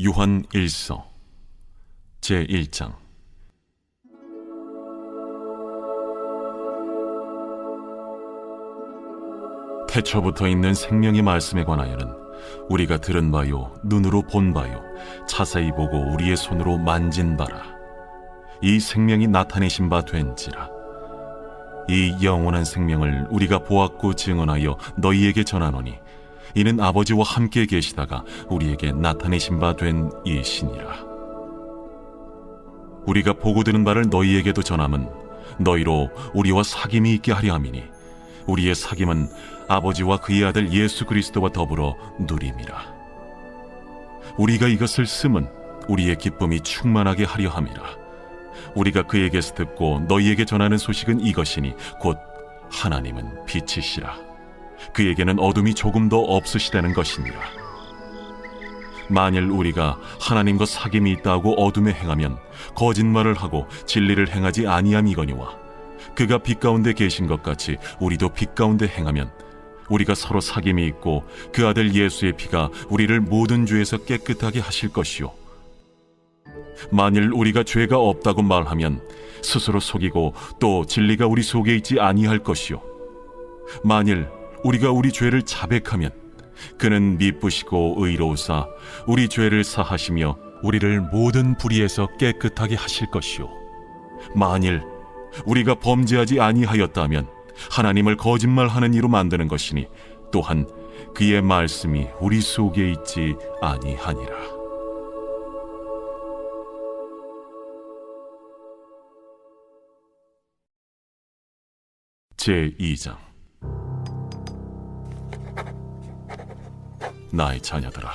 요한 1서 제1장. 태초부터 있는 생명의 말씀에 관하여는 우리가 들은 바요, 눈으로 본 바요, 자세히 보고 우리의 손으로 만진 바라. 이 생명이 나타내신 바 된지라. 이 영원한 생명을 우리가 보았고 증언하여 너희에게 전하노니 이는 아버지와 함께 계시다가 우리에게 나타내신 바 된 이시니라. 우리가 보고 들은 바를 너희에게도 전함은 너희로 우리와 사귐이 있게 하려 함이니 우리의 사귐은 아버지와 그의 아들 예수 그리스도와 더불어 누림이라. 우리가 이것을 쓰면 우리의 기쁨이 충만하게 하려 함이라. 우리가 그에게서 듣고 너희에게 전하는 소식은 이것이니 곧 하나님은 빛이시라. 그에게는 어둠이 조금도 없으시다는 것이니라. 만일 우리가 하나님과 사귐이 있다고 어둠에 행하면 거짓말을 하고 진리를 행하지 아니함이거니와 그가 빛 가운데 계신 것 같이 우리도 빛 가운데 행하면 우리가 서로 사귐이 있고 그 아들 예수의 피가 우리를 모든 죄에서 깨끗하게 하실 것이요, 만일 우리가 죄가 없다고 말하면 스스로 속이고 또 진리가 우리 속에 있지 아니할 것이요, 만일 우리가 우리 죄를 자백하면 그는 미쁘시고 의로우사 우리 죄를 사하시며 우리를 모든 불의에서 깨끗하게 하실 것이요, 만일 우리가 범죄하지 아니하였다면 하나님을 거짓말하는 이로 만드는 것이니 또한 그의 말씀이 우리 속에 있지 아니하니라. 제2장. 나의 자녀들아,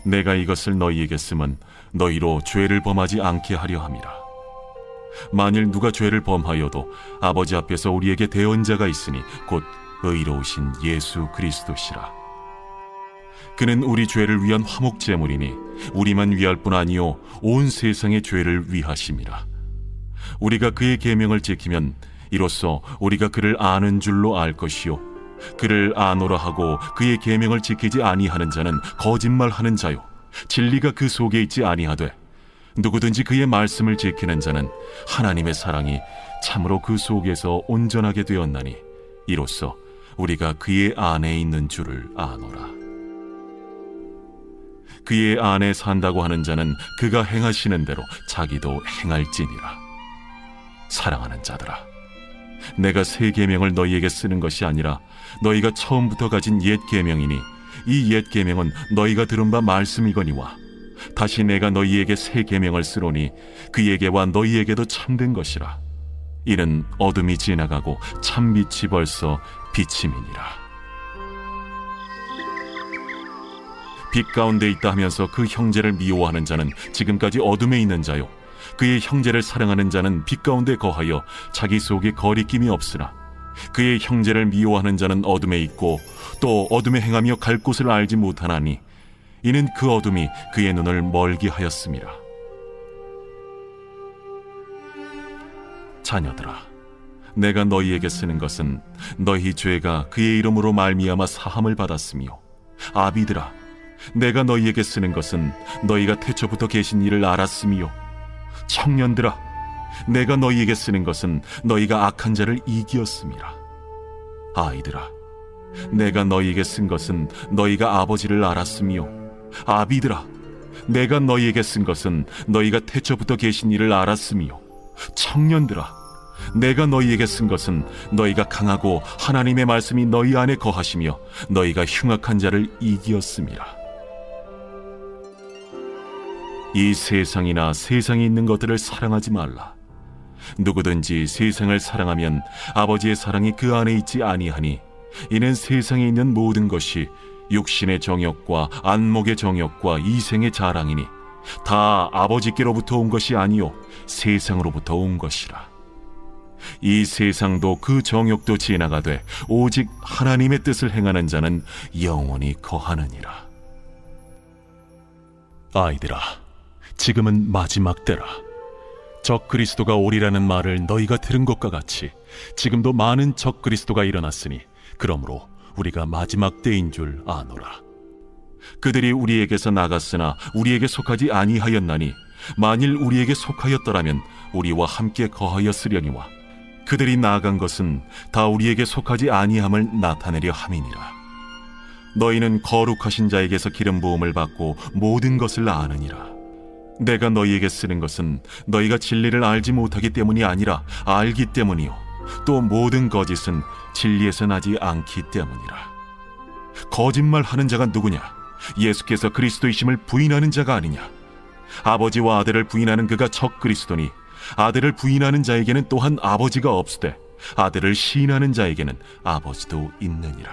내가 이것을 너희에게 쓰면 너희로 죄를 범하지 않게 하려 함이라. 만일 누가 죄를 범하여도 아버지 앞에서 우리에게 대언자가 있으니 곧 의로우신 예수 그리스도시라. 그는 우리 죄를 위한 화목 제물이니 우리만 위할 뿐 아니요 온 세상의 죄를 위하심이라. 우리가 그의 계명을 지키면 이로써 우리가 그를 아는 줄로 알 것이요, 그를 아노라 하고 그의 계명을 지키지 아니하는 자는 거짓말하는 자요, 진리가 그 속에 있지 아니하되 누구든지 그의 말씀을 지키는 자는 하나님의 사랑이 참으로 그 속에서 온전하게 되었나니 이로써 우리가 그의 안에 있는 줄을 아노라. 그의 안에 산다고 하는 자는 그가 행하시는 대로 자기도 행할지니라. 사랑하는 자들아, 내가 새 계명을 너희에게 쓰는 것이 아니라 너희가 처음부터 가진 옛 계명이니 이 옛 계명은 너희가 들은 바 말씀이거니와 다시 내가 너희에게 새 계명을 쓰노니 그에게와 너희에게도 참된 것이라. 이는 어둠이 지나가고 참빛이 벌써 비침이니라. 빛 가운데 있다 하면서 그 형제를 미워하는 자는 지금까지 어둠에 있는 자요, 그의 형제를 사랑하는 자는 빛 가운데 거하여 자기 속에 거리낌이 없으나 그의 형제를 미워하는 자는 어둠에 있고 또 어둠에 행하며 갈 곳을 알지 못하나니 이는 그 어둠이 그의 눈을 멀게 하였음이라. 자녀들아, 내가 너희에게 쓰는 것은 너희 죄가 그의 이름으로 말미암아 사함을 받았으며, 아비들아, 내가 너희에게 쓰는 것은 너희가 태초부터 계신 이를 알았으며, 청년들아, 내가 너희에게 쓰는 것은 너희가 악한 자를 이기었음이라. 아이들아, 내가 너희에게 쓴 것은 너희가 아버지를 알았으며, 아비들아, 내가 너희에게 쓴 것은 너희가 태초부터 계신 이를 알았으며, 청년들아, 내가 너희에게 쓴 것은 너희가 강하고 하나님의 말씀이 너희 안에 거하시며 너희가 흉악한 자를 이기었음이라. 이 세상이나 세상에 있는 것들을 사랑하지 말라. 누구든지 세상을 사랑하면 아버지의 사랑이 그 안에 있지 아니하니 이는 세상에 있는 모든 것이 육신의 정욕과 안목의 정욕과 이생의 자랑이니 다 아버지께로부터 온 것이 아니요 세상으로부터 온 것이라. 이 세상도 그 정욕도 지나가되 오직 하나님의 뜻을 행하는 자는 영원히 거하느니라. 아이들아, 지금은 마지막 때라. 적 그리스도가 오리라는 말을 너희가 들은 것과 같이 지금도 많은 적 그리스도가 일어났으니 그러므로 우리가 마지막 때인 줄 아노라. 그들이 우리에게서 나갔으나 우리에게 속하지 아니하였나니 만일 우리에게 속하였더라면 우리와 함께 거하였으려니와 그들이 나아간 것은 다 우리에게 속하지 아니함을 나타내려 함이니라. 너희는 거룩하신 자에게서 기름 부음을 받고 모든 것을 아느니라. 내가 너희에게 쓰는 것은 너희가 진리를 알지 못하기 때문이 아니라 알기 때문이요 또 모든 거짓은 진리에서 나지 않기 때문이라. 거짓말하는 자가 누구냐? 예수께서 그리스도이심을 부인하는 자가 아니냐? 아버지와 아들을 부인하는 그가 적 그리스도니 아들을 부인하는 자에게는 또한 아버지가 없으되 아들을 시인하는 자에게는 아버지도 있느니라.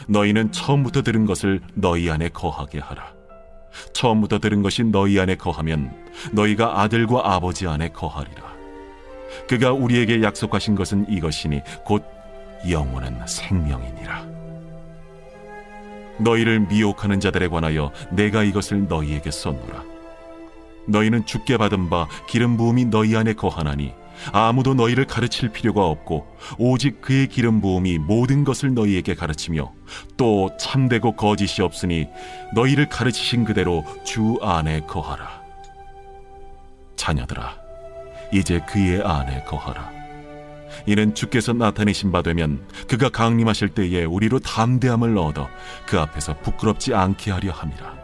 너희는 처음부터 들은 것을 너희 안에 거하게 하라. 처음부터 들은 것이 너희 안에 거하면 너희가 아들과 아버지 안에 거하리라. 그가 우리에게 약속하신 것은 이것이니 곧 영원한 생명이니라. 너희를 미혹하는 자들에 관하여 내가 이것을 너희에게 썼노라. 너희는 주께 받은 바 기름 부음이 너희 안에 거하나니 아무도 너희를 가르칠 필요가 없고 오직 그의 기름 부음이 모든 것을 너희에게 가르치며 또 참되고 거짓이 없으니 너희를 가르치신 그대로 주 안에 거하라. 자녀들아, 이제 그의 안에 거하라. 이는 주께서 나타내신 바 되면 그가 강림하실 때에 우리로 담대함을 얻어 그 앞에서 부끄럽지 않게 하려 함이라.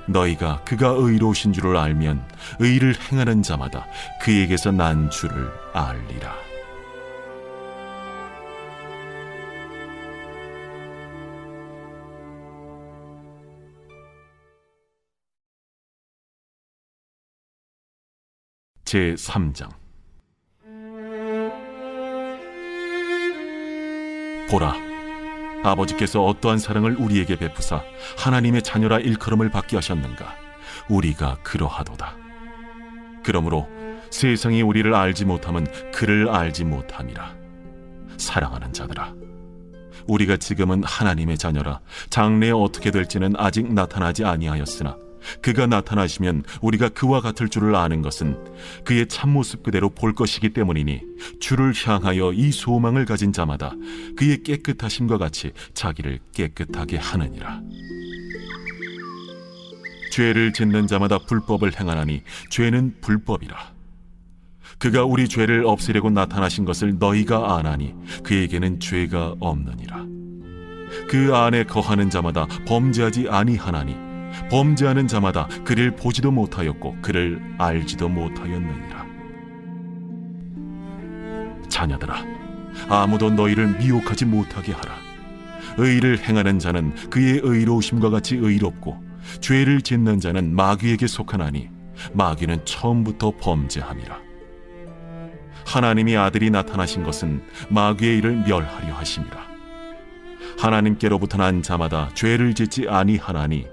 너희가 그가 의로우신 줄을 알면 의를 행하는 자마다 그에게서 난 줄을 알리라. 제3장. 보라, 아버지께서 어떠한 사랑을 우리에게 베푸사 하나님의 자녀라 일컬음을 받게 하셨는가? 우리가 그러하도다. 그러므로 세상이 우리를 알지 못함은 그를 알지 못함이라. 사랑하는 자들아, 우리가 지금은 하나님의 자녀라 장래에 어떻게 될지는 아직 나타나지 아니하였으나 그가 나타나시면 우리가 그와 같을 줄을 아는 것은 그의 참모습 그대로 볼 것이기 때문이니 주를 향하여 이 소망을 가진 자마다 그의 깨끗하심과 같이 자기를 깨끗하게 하느니라. 죄를 짓는 자마다 불법을 행하나니 죄는 불법이라. 그가 우리 죄를 없애려고 나타나신 것을 너희가 아나니 그에게는 죄가 없느니라. 그 안에 거하는 자마다 범죄하지 아니하나니 범죄하는 자마다 그를 보지도 못하였고 그를 알지도 못하였느니라. 자녀들아, 아무도 너희를 미혹하지 못하게 하라. 의를 행하는 자는 그의 의로우심과 같이 의롭고 죄를 짓는 자는 마귀에게 속하나니 마귀는 처음부터 범죄함이라. 하나님이 아들이 나타나신 것은 마귀의 일을 멸하려 하심이라. 하나님께로부터 난 자마다 죄를 짓지 아니하나니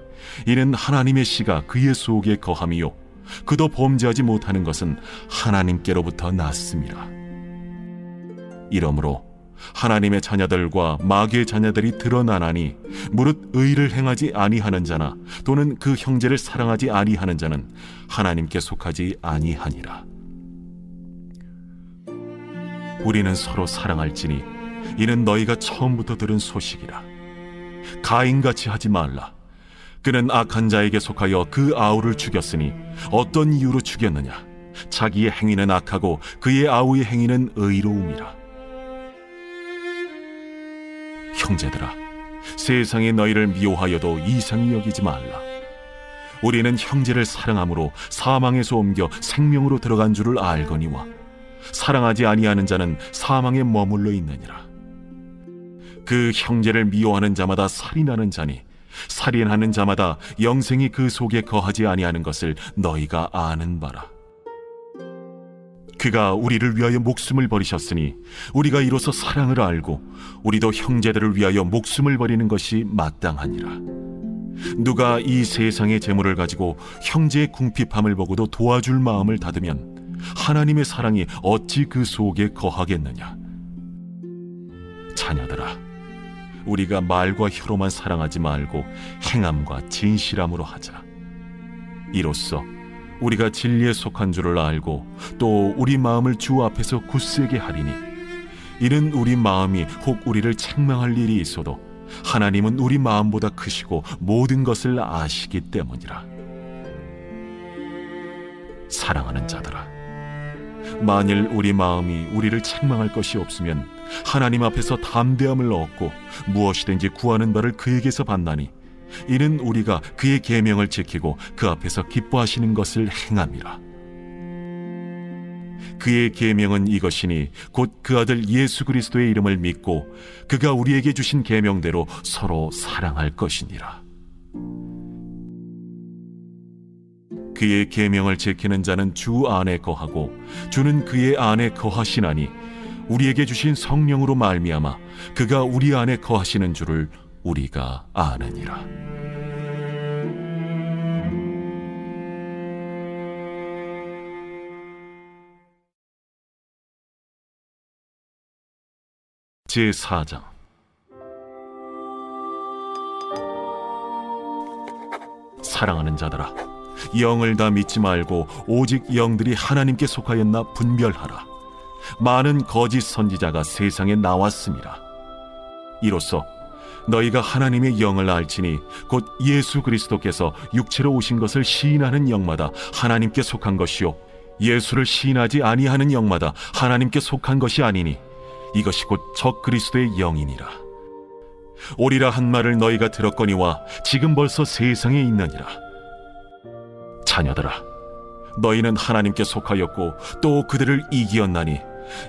이는 하나님의 씨가 그의 속에 거함이요 그도 범죄하지 못하는 것은 하나님께로부터 났음이라. 이러므로 하나님의 자녀들과 마귀의 자녀들이 드러나나니 무릇 의를 행하지 아니하는 자나 또는 그 형제를 사랑하지 아니하는 자는 하나님께 속하지 아니하니라. 우리는 서로 사랑할지니 이는 너희가 처음부터 들은 소식이라. 가인같이 하지 말라. 그는 악한 자에게 속하여 그 아우를 죽였으니 어떤 이유로 죽였느냐? 자기의 행위는 악하고 그의 아우의 행위는 의로움이라. 형제들아, 세상이 너희를 미워하여도 이상히 여기지 말라. 우리는 형제를 사랑함으로 사망에서 옮겨 생명으로 들어간 줄을 알거니와 사랑하지 아니하는 자는 사망에 머물러 있느니라. 그 형제를 미워하는 자마다 살인하는 자니 살인하는 자마다 영생이 그 속에 거하지 아니하는 것을 너희가 아는 바라. 그가 우리를 위하여 목숨을 버리셨으니 우리가 이로써 사랑을 알고 우리도 형제들을 위하여 목숨을 버리는 것이 마땅하니라. 누가 이 세상의 재물을 가지고 형제의 궁핍함을 보고도 도와줄 마음을 닫으면 하나님의 사랑이 어찌 그 속에 거하겠느냐? 자녀들아, 우리가 말과 혀로만 사랑하지 말고 행함과 진실함으로 하자. 이로써 우리가 진리에 속한 줄을 알고 또 우리 마음을 주 앞에서 굳세게 하리니 이는 우리 마음이 혹 우리를 책망할 일이 있어도 하나님은 우리 마음보다 크시고 모든 것을 아시기 때문이라. 사랑하는 자들아, 만일 우리 마음이 우리를 책망할 것이 없으면 하나님 앞에서 담대함을 얻고 무엇이든지 구하는 바를 그에게서 받나니 이는 우리가 그의 계명을 지키고 그 앞에서 기뻐하시는 것을 행함이라. 그의 계명은 이것이니 곧 그 아들 예수 그리스도의 이름을 믿고 그가 우리에게 주신 계명대로 서로 사랑할 것이니라. 그의 계명을 지키는 자는 주 안에 거하고 주는 그의 안에 거하시나니 우리에게 주신 성령으로 말미암아 그가 우리 안에 거하시는 줄을 우리가 아느니라. 제4장. 사랑하는 자들아, 영을 다 믿지 말고 오직 영들이 하나님께 속하였나 분별하라. 많은 거짓 선지자가 세상에 나왔습니다. 이로써 너희가 하나님의 영을 알지니 곧 예수 그리스도께서 육체로 오신 것을 시인하는 영마다 하나님께 속한 것이요 예수를 시인하지 아니하는 영마다 하나님께 속한 것이 아니니 이것이 곧 적 그리스도의 영이니라. 오리라 한 말을 너희가 들었거니와 지금 벌써 세상에 있느니라. 자녀들아, 너희는 하나님께 속하였고 또 그들을 이기었나니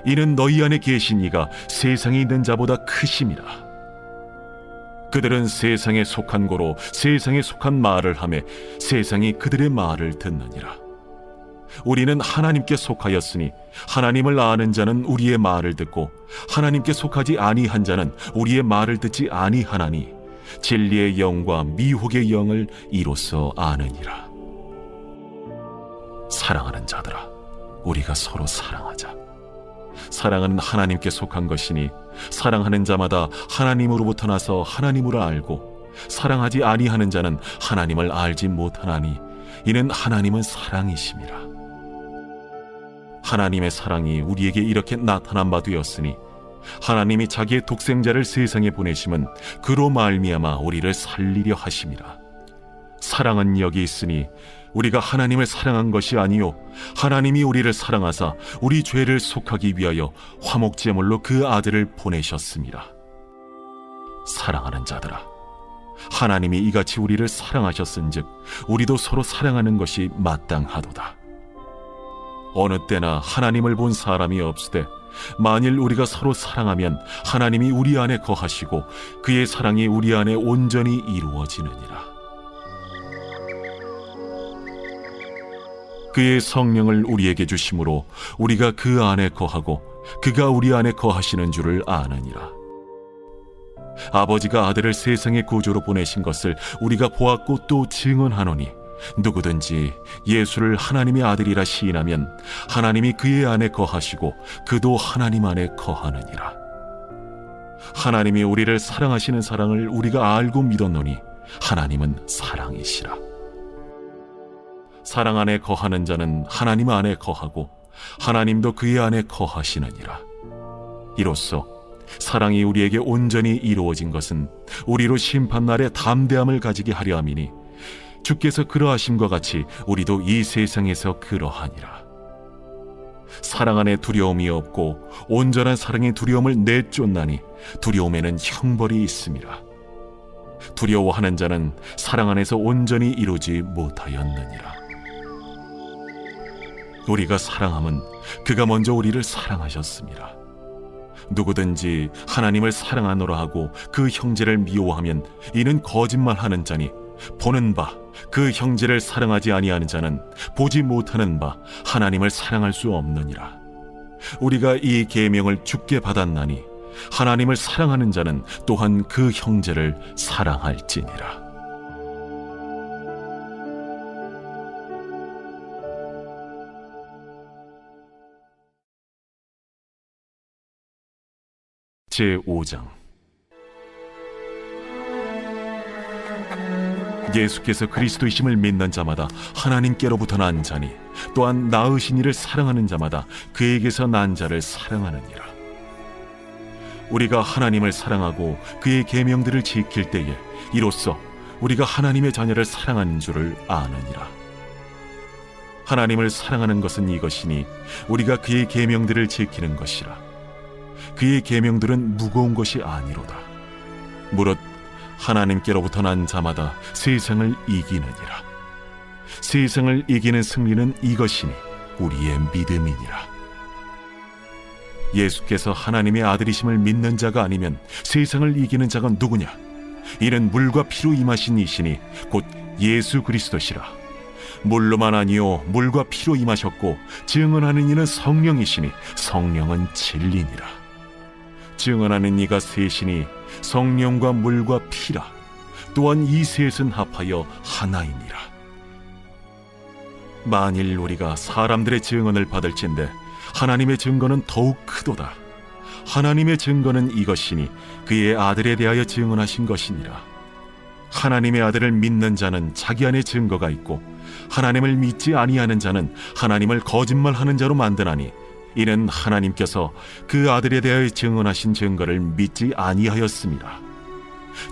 이는 너희 안에 계신 이가 세상에 있는 자보다 크심이라. 그들은 세상에 속한 고로 세상에 속한 말을 하며 세상이 그들의 말을 듣느니라. 우리는 하나님께 속하였으니 하나님을 아는 자는 우리의 말을 듣고 하나님께 속하지 아니한 자는 우리의 말을 듣지 아니하나니 진리의 영과 미혹의 영을 이로써 아느니라. 사랑하는 자들아, 우리가 서로 사랑하자. 사랑은 하나님께 속한 것이니 사랑하는 자마다 하나님으로부터 나서 하나님으로 알고 사랑하지 아니하는 자는 하나님을 알지 못하나니 이는 하나님은 사랑이심이라. 하나님의 사랑이 우리에게 이렇게 나타난 바 되었으니 하나님이 자기의 독생자를 세상에 보내심은 그로 말미암아 우리를 살리려 하심이라. 사랑은 여기 있으니 우리가 하나님을 사랑한 것이 아니요 하나님이 우리를 사랑하사 우리 죄를 속하기 위하여 화목제물로 그 아들을 보내셨습니다. 사랑하는 자들아, 하나님이 이같이 우리를 사랑하셨은즉 우리도 서로 사랑하는 것이 마땅하도다. 어느 때나 하나님을 본 사람이 없으되 만일 우리가 서로 사랑하면 하나님이 우리 안에 거하시고 그의 사랑이 우리 안에 온전히 이루어지느니라. 그의 성령을 우리에게 주심으로 우리가 그 안에 거하고 그가 우리 안에 거하시는 줄을 아느니라. 아버지가 아들을 세상의 구주로 보내신 것을 우리가 보았고 또 증언하노니 누구든지 예수를 하나님의 아들이라 시인하면 하나님이 그의 안에 거하시고 그도 하나님 안에 거하느니라. 하나님이 우리를 사랑하시는 사랑을 우리가 알고 믿었노니 하나님은 사랑이시라. 사랑 안에 거하는 자는 하나님 안에 거하고 하나님도 그의 안에 거하시느니라. 이로써 사랑이 우리에게 온전히 이루어진 것은 우리로 심판날에 담대함을 가지게 하려 함이니 주께서 그러하심과 같이 우리도 이 세상에서 그러하니라. 사랑 안에 두려움이 없고 온전한 사랑의 두려움을 내쫓나니 두려움에는 형벌이 있음이라. 두려워하는 자는 사랑 안에서 온전히 이루지 못하였느니라. 우리가 사랑함은 그가 먼저 우리를 사랑하셨습니다. 누구든지 하나님을 사랑하노라 하고 그 형제를 미워하면 이는 거짓말하는 자니 보는 바 그 형제를 사랑하지 아니하는 자는 보지 못하는 바 하나님을 사랑할 수 없느니라. 우리가 이 계명을 주께 받았나니 하나님을 사랑하는 자는 또한 그 형제를 사랑할지니라. 제5장. 예수께서 그리스도이심을 믿는 자마다 하나님께로부터 난 자니 또한 낳으신 이를 사랑하는 자마다 그에게서 난 자를 사랑하느니라. 우리가 하나님을 사랑하고 그의 계명들을 지킬 때에 이로써 우리가 하나님의 자녀를 사랑하는 줄을 아느니라. 하나님을 사랑하는 것은 이것이니 우리가 그의 계명들을 지키는 것이라. 그의 계명들은 무거운 것이 아니로다. 무릇 하나님께로부터 난 자마다 세상을 이기느니라. 세상을 이기는 승리는 이것이니 우리의 믿음이니라. 예수께서 하나님의 아들이심을 믿는 자가 아니면 세상을 이기는 자가 누구냐? 이는 물과 피로 임하신 이시니 곧 예수 그리스도시라. 물로만 아니요 물과 피로 임하셨고 증언하는 이는 성령이시니 성령은 진리니라. 증언하는 이가 셋이니 성령과 물과 피라. 또한 이 셋은 합하여 하나이니라. 만일 우리가 사람들의 증언을 받을진대 하나님의 증거는 더욱 크도다. 하나님의 증거는 이것이니 그의 아들에 대하여 증언하신 것이니라. 하나님의 아들을 믿는 자는 자기 안에 증거가 있고 하나님을 믿지 아니하는 자는 하나님을 거짓말하는 자로 만드나니 이는 하나님께서 그 아들에 대하여 증언하신 증거를 믿지 아니하였습니다.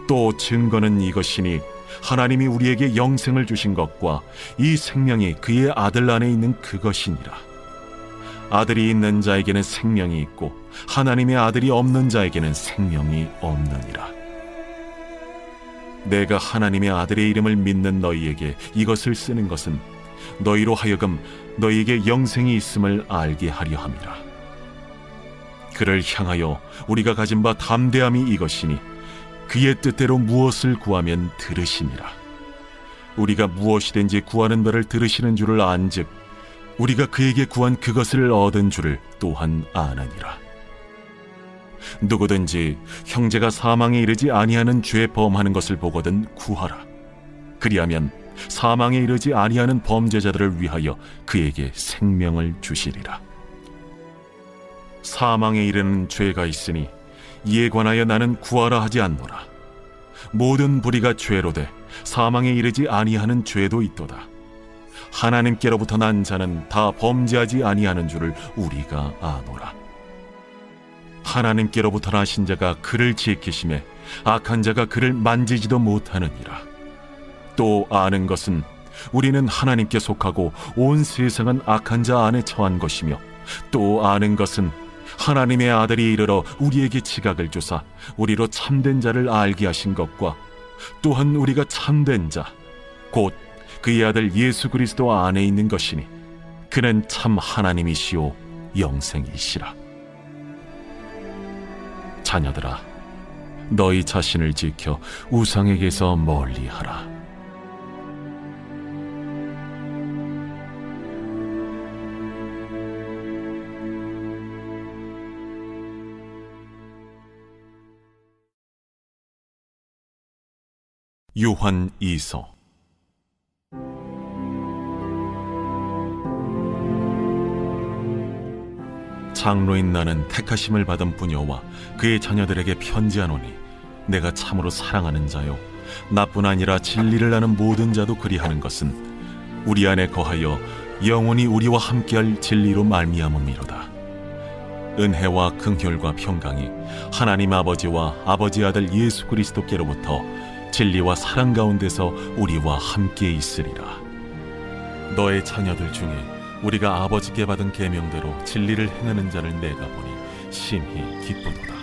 또 증거는 이것이니 하나님이 우리에게 영생을 주신 것과 이 생명이 그의 아들 안에 있는 그것이니라. 아들이 있는 자에게는 생명이 있고 하나님의 아들이 없는 자에게는 생명이 없느니라. 내가 하나님의 아들의 이름을 믿는 너희에게 이것을 쓰는 것은 너희로 하여금 너희에게 영생이 있음을 알게 하려 함이라. 그를 향하여 우리가 가진 바 담대함이 이것이니 그의 뜻대로 무엇을 구하면 들으시니라. 우리가 무엇이든지 구하는 바를 들으시는 줄을 안즉 우리가 그에게 구한 그것을 얻은 줄을 또한 아느니라. 누구든지 형제가 사망에 이르지 아니하는 죄 범하는 것을 보거든 구하라. 그리하면 사망에 이르지 아니하는 범죄자들을 위하여 그에게 생명을 주시리라. 사망에 이르는 죄가 있으니 이에 관하여 나는 구하라 하지 않노라. 모든 불의가 죄로 돼 사망에 이르지 아니하는 죄도 있도다. 하나님께로부터 난 자는 다 범죄하지 아니하는 줄을 우리가 아노라. 하나님께로부터 나신 자가 그를 지키심에 악한 자가 그를 만지지도 못하느니라. 또 아는 것은 우리는 하나님께 속하고 온 세상은 악한 자 안에 처한 것이며 또 아는 것은 하나님의 아들이 이르러 우리에게 지각을 주사 우리로 참된 자를 알게 하신 것과 또한 우리가 참된 자 곧 그의 아들 예수 그리스도 안에 있는 것이니 그는 참 하나님이시오 영생이시라. 자녀들아, 너희 자신을 지켜 우상에게서 멀리하라. 요한 2서. 장로인 나는 택하심을 받은 부녀와 그의 자녀들에게 편지하노니 내가 참으로 사랑하는 자요 나뿐 아니라 진리를 아는 모든 자도 그리하는 것은 우리 안에 거하여 영원히 우리와 함께할 진리로 말미암음이로다. 은혜와 긍휼과 평강이 하나님 아버지와 아버지 아들 예수 그리스도께로부터 진리와 사랑 가운데서 우리와 함께 있으리라. 너의 자녀들 중에 우리가 아버지께 받은 계명대로 진리를 행하는 자를 내가 보니 심히 기쁘도다.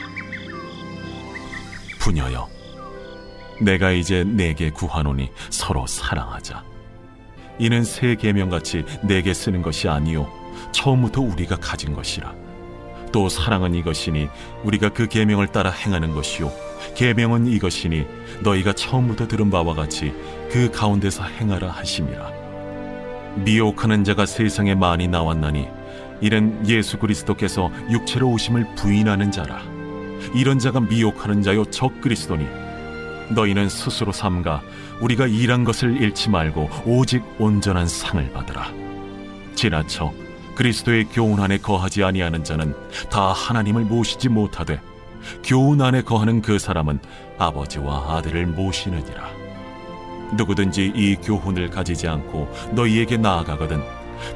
부녀여, 내가 이제 내게 구하노니 서로 사랑하자. 이는 새 계명같이 내게 쓰는 것이 아니요 처음부터 우리가 가진 것이라. 또 사랑은 이것이니 우리가 그 계명을 따라 행하는 것이요 계명은 이것이니 너희가 처음부터 들은 바와 같이 그 가운데서 행하라 하심이라. 미혹하는 자가 세상에 많이 나왔나니 이는 예수 그리스도께서 육체로 오심을 부인하는 자라. 이런 자가 미혹하는 자요 적 그리스도니 너희는 스스로 삼가 우리가 일한 것을 잃지 말고 오직 온전한 상을 받으라. 지나쳐 그리스도의 교훈 안에 거하지 아니하는 자는 다 하나님을 모시지 못하되 교훈 안에 거하는 그 사람은 아버지와 아들을 모시느니라. 누구든지 이 교훈을 가지지 않고 너희에게 나아가거든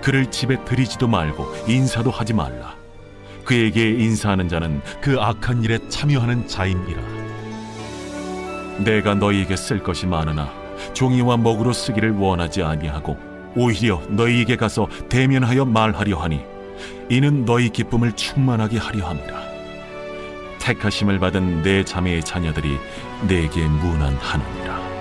그를 집에 들이지도 말고 인사도 하지 말라. 그에게 인사하는 자는 그 악한 일에 참여하는 자임이라. 내가 너희에게 쓸 것이 많으나 종이와 먹으로 쓰기를 원하지 아니하고 오히려 너희에게 가서 대면하여 말하려 하니 이는 너희 기쁨을 충만하게 하려 함이라. 택하심을 받은 내 자매의 자녀들이 내게 문안하느니라.